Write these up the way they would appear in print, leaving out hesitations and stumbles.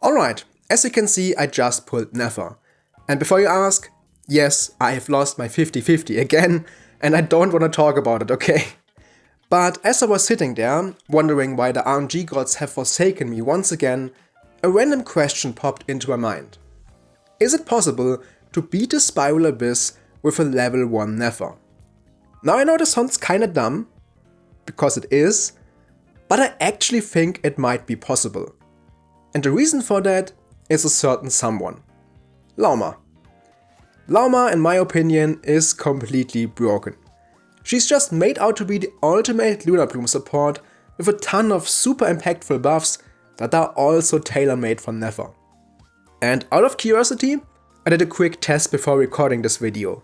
Alright, as you can see, I just pulled Nefer. And before you ask, yes, I have lost my 50-50 again, and I don't want to talk about it, okay? But as I was sitting there, wondering why the RNG gods have forsaken me once again, a random question popped into my mind. Is it possible to beat the Spiral Abyss with a level 1 Nefer? Now I know this sounds kinda dumb, because it is, but I actually think it might be possible. And the reason for that is a certain someone. Lauma. Lauma, in my opinion, is completely broken. She's just made out to be the ultimate Lunar Bloom support with a ton of super impactful buffs that are also tailor-made for Nefer. And out of curiosity, I did a quick test before recording this video.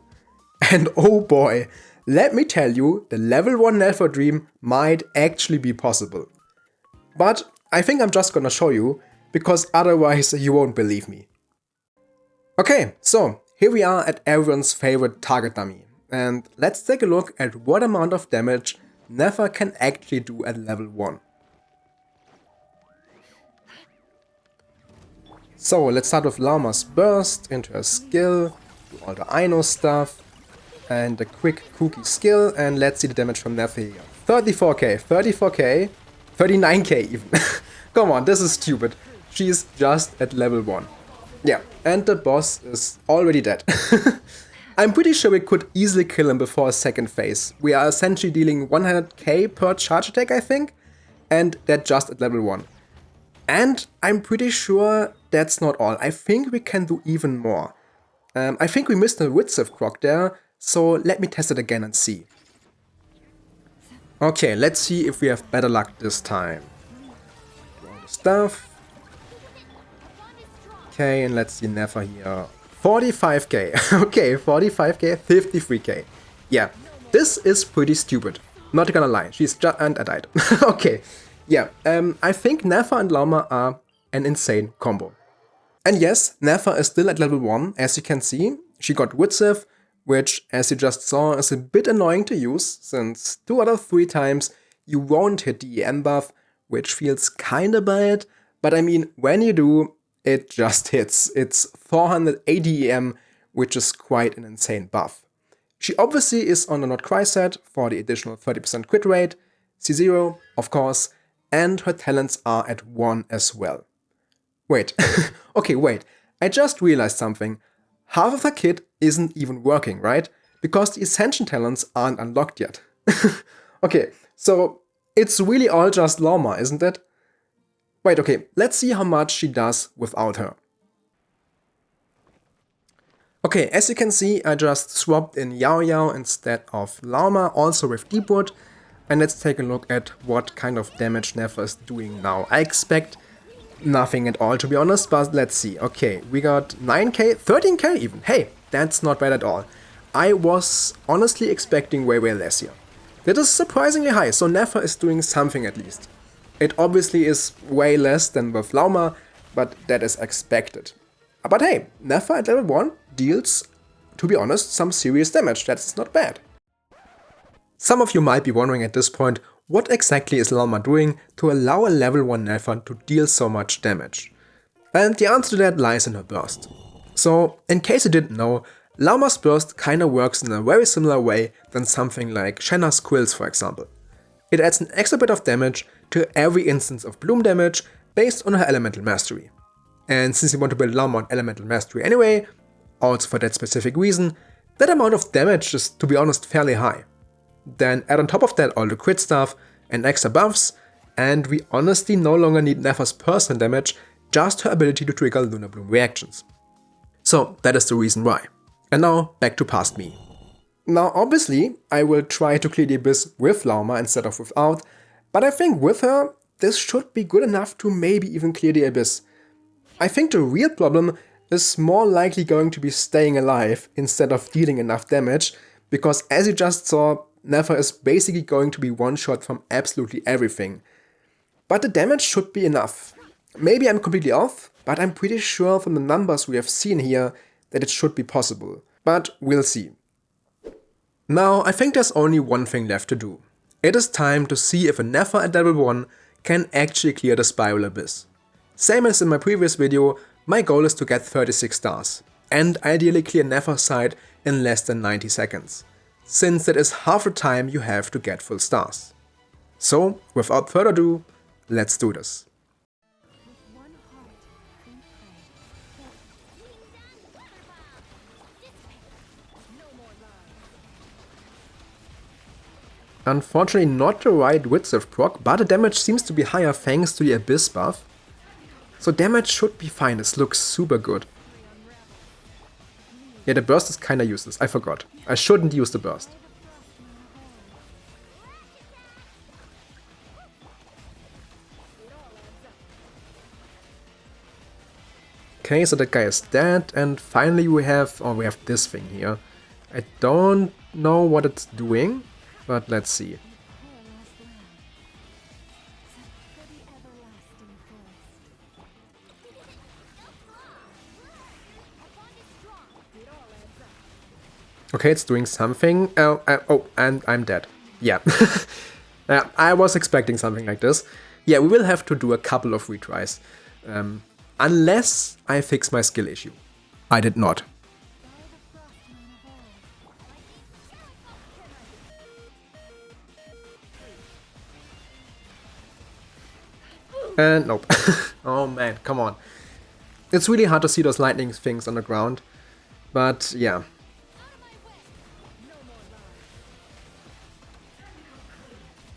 And oh boy, let me tell you, the level 1 Nefer dream might actually be possible. But I think I'm just gonna show you, because otherwise you won't believe me. Okay, so here we are at everyone's favorite target dummy, and let's take a look at what amount of damage Nefer can actually do at level 1. So let's start with Lauma's burst into her skill, do all the Ino stuff, and a quick kooky skill, and let's see the damage from Nefer here. 34k, 34k, 39k even. Come on, this is stupid. She's just at level 1. Yeah, and the boss is already dead. I'm pretty sure we could easily kill him before a second phase. We are essentially dealing 100k per charge attack, I think, and that's just at level 1. And I'm pretty sure that's not all. I think we can do even more. I think we missed a Witziff croc there, so let me test it again and see. Okay, let's see if we have better luck this time. Do all the stuff. Okay, and let's see Nefer here. 45k. Okay, 45k, 53k. Yeah, this is pretty stupid. Not gonna lie, she's just... and I died. Okay, yeah, I think Nefer and Lauma are an insane combo. And yes, Nefer is still at level 1, as you can see. She got Witziff, which, as you just saw, is a bit annoying to use, since 2 out of 3 times you won't hit the EM buff, which feels kinda bad, but I mean, when you do, it just hits. It's 480 EM, which is quite an insane buff. She obviously is on the Not Cry set for the additional 30% crit rate, C0, of course, and her talents are at 1 as well. Wait, okay, wait, I just realized something. Half of her kit isn't even working, right? Because the Ascension talents aren't unlocked yet. Okay, so it's really all just Lauma, isn't it? Wait, okay, let's see how much she does without her. Okay, as you can see, I just swapped in Yao Yao instead of Lauma, also with Deepwood. And let's take a look at what kind of damage Nefer is doing now. I expect nothing at all, to be honest, but let's see. Okay, we got 9k, 13k even. Hey, that's not bad at all. I was honestly expecting way less here. That is surprisingly high, so Nefer is doing something at least. It obviously is way less than with Lauma, but that is expected. But hey, Nefer at level 1 deals, to be honest, some serious damage. That's not bad. Some of you might be wondering at this point, what exactly is Lauma doing to allow a level 1 Nefer to deal so much damage? And the answer to that lies in her burst. So, in case you didn't know, Lauma's burst kinda works in a very similar way than something like Shenna's quills, for example. It adds an extra bit of damage to every instance of bloom damage based on her elemental mastery. And since you want to build Lauma on elemental mastery anyway, also for that specific reason, that amount of damage is, to be honest, fairly high. Then add on top of that all the crit stuff and extra buffs, and we honestly no longer need Nefer's personal damage, just her ability to trigger Lunar Bloom reactions. So that is the reason why. And now back to past me. Now obviously I will try to clear the Abyss with Lauma instead of without, but I think with her this should be good enough to maybe even clear the Abyss. I think the real problem is more likely going to be staying alive instead of dealing enough damage, because as you just saw, Nefer is basically going to be one-shot from absolutely everything. But the damage should be enough. Maybe I'm completely off, but I'm pretty sure from the numbers we have seen here that it should be possible. But we'll see. Now I think there's only one thing left to do. It is time to see if a Nefer at level 1 can actually clear the Spiral Abyss. Same as in my previous video, my goal is to get 36 stars, and ideally clear Nefer's side in less than 90 seconds, since that is half the time you have to get full stars. So, without further ado, let's do this. Unfortunately not the right width of proc, but the damage seems to be higher thanks to the Abyss buff. So damage should be fine, this looks super good. Yeah, the burst is kinda useless, I forgot. I shouldn't use the burst. Okay, so that guy is dead, and finally we have this thing here. I don't know what it's doing, but let's see. Okay, it's doing something. Oh, and I'm dead. Yeah. I was expecting something like this. Yeah, we will have to do a couple of retries. Unless I fix my skill issue. I did not. And nope. Oh man, come on. It's really hard to see those lightning things on the ground. But yeah.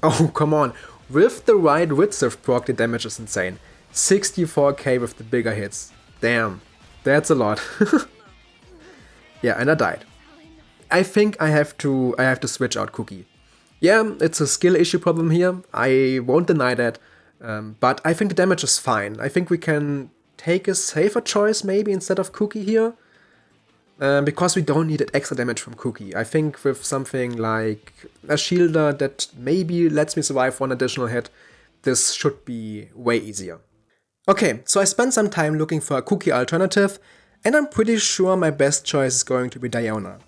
Oh, come on. With the right width of proc, the damage is insane. 64k with the bigger hits. Damn. That's a lot. Yeah, and I died. I think I have to switch out Cookie. Yeah, it's a skill issue problem here. I won't deny that. But I think the damage is fine. I think we can take a safer choice maybe instead of Cookie here. Because we don't need that extra damage from Cookie. I think with something like a shielder that maybe lets me survive one additional hit, this should be way easier. Okay, so I spent some time looking for a Cookie alternative, and I'm pretty sure my best choice is going to be Diona.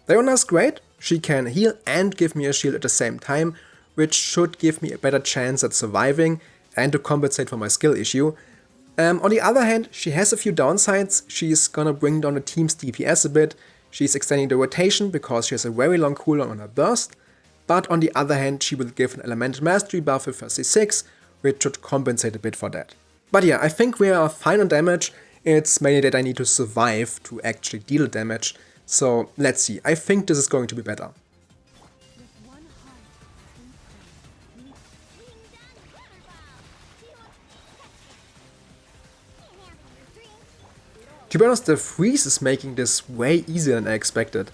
Diona's great, she can heal and give me a shield at the same time, which should give me a better chance at surviving and to compensate for my skill issue. On the other hand, she has a few downsides. She's gonna bring down the team's DPS a bit, she's extending the rotation because she has a very long cooldown on her burst, but on the other hand she will give an elemental mastery buff with her C6, which should compensate a bit for that. But yeah, I think we are fine on damage, it's mainly that I need to survive to actually deal damage, so let's see, I think this is going to be better. To be honest, the freeze is making this way easier than I expected.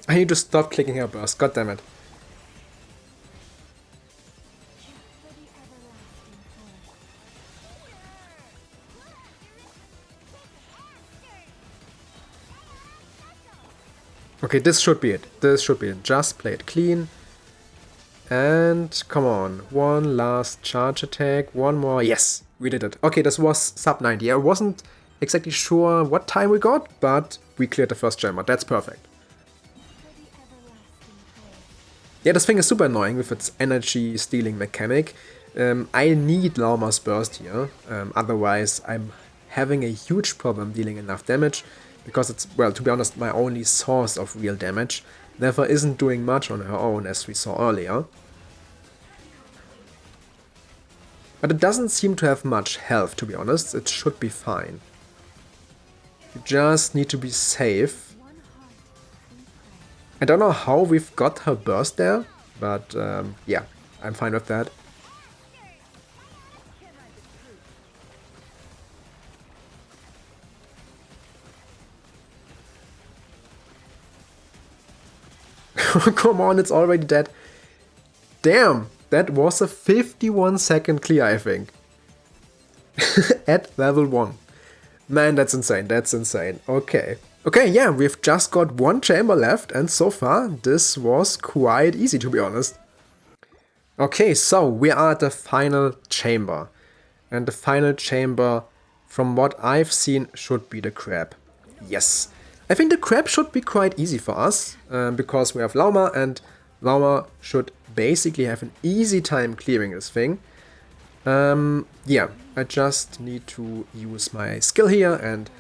I need to stop clicking her burst, god damn it. Okay, this should be it. This should be it. Just play it clean. And come on, one last charge attack, one more, yes, we did it. Okay, this was sub 90, I wasn't exactly sure what time we got, but we cleared the first chamber, that's perfect. Yeah, this thing is super annoying with its energy stealing mechanic. I need Lauma's burst here, otherwise I'm having a huge problem dealing enough damage, because it's, well, to be honest, my only source of real damage. Nefer isn't doing much on her own, as we saw earlier. But it doesn't seem to have much health, to be honest. It should be fine. You just need to be safe. I don't know how we've got her burst there, but yeah, I'm fine with that. Come on, it's already dead. Damn, that was a 51-second clear, I think. At level 1. Man, that's insane, that's insane. Okay. Okay, yeah, we've just got one chamber left, and so far, this was quite easy, to be honest. Okay, so we are at the final chamber. And the final chamber, from what I've seen, should be the crab. Yes. I think the crab should be quite easy for us, because we have Lauma, and Lauma should basically have an easy time clearing this thing. Yeah, I just need to use my skill here and...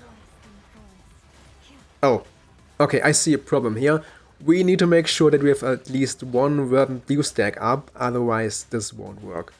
Oh, okay, I see a problem here. We need to make sure that we have at least one verdant blue stack up, otherwise this won't work.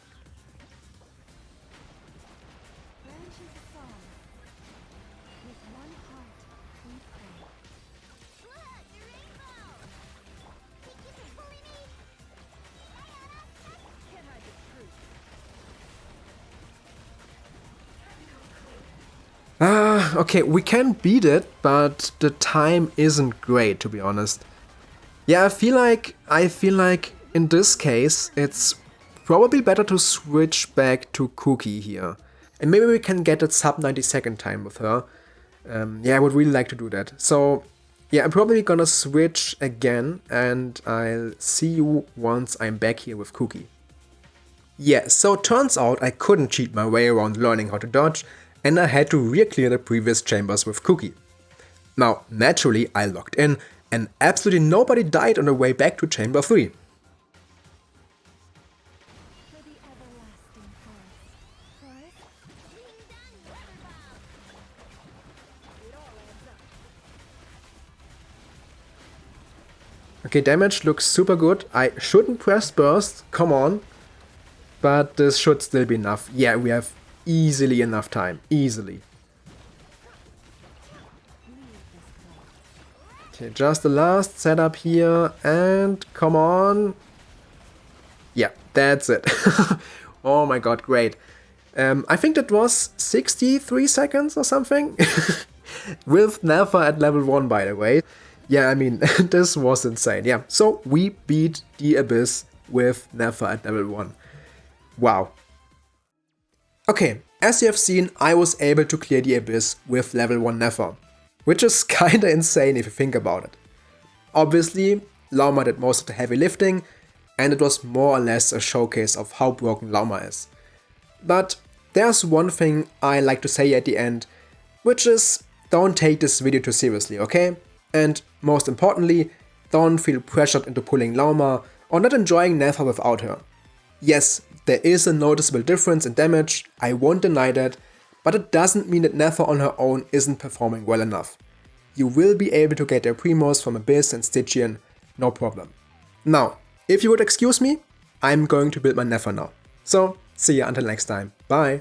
Okay, we can beat it, but the time isn't great, to be honest. Yeah, I feel like in this case, it's probably better to switch back to Cookie here. And maybe we can get a sub 90-second time with her. Yeah, I would really like to do that. So, yeah, I'm probably gonna switch again, and I'll see you once I'm back here with Cookie. Yeah, so turns out I couldn't cheat my way around learning how to dodge, and I had to re-clear the previous chambers with Cookie. Now, naturally, I logged in, and absolutely nobody died on the way back to chamber 3. Okay, damage looks super good. I shouldn't press burst, come on. But this should still be enough. Yeah, we have easily enough time, easily. Okay, just the last setup here, and come on. Yeah, that's it. Oh my god, great. I think that was 63 seconds or something. With Nefer at level 1, by the way. Yeah, I mean, this was insane. Yeah, so we beat the Abyss with Nefer at level 1. Wow. Okay, as you have seen, I was able to clear the Abyss with level 1 Nefer, which is kinda insane if you think about it. Obviously, Lauma did most of the heavy lifting, and it was more or less a showcase of how broken Lauma is. But there's one thing I like to say at the end, which is don't take this video too seriously, okay? And most importantly, don't feel pressured into pulling Lauma or not enjoying Nefer without her. Yes, there is a noticeable difference in damage, I won't deny that, but it doesn't mean that Nefer on her own isn't performing well enough. You will be able to get your Primos from Abyss and Stygian, no problem. Now, if you would excuse me, I'm going to build my Nefer now. So, see ya until next time, bye!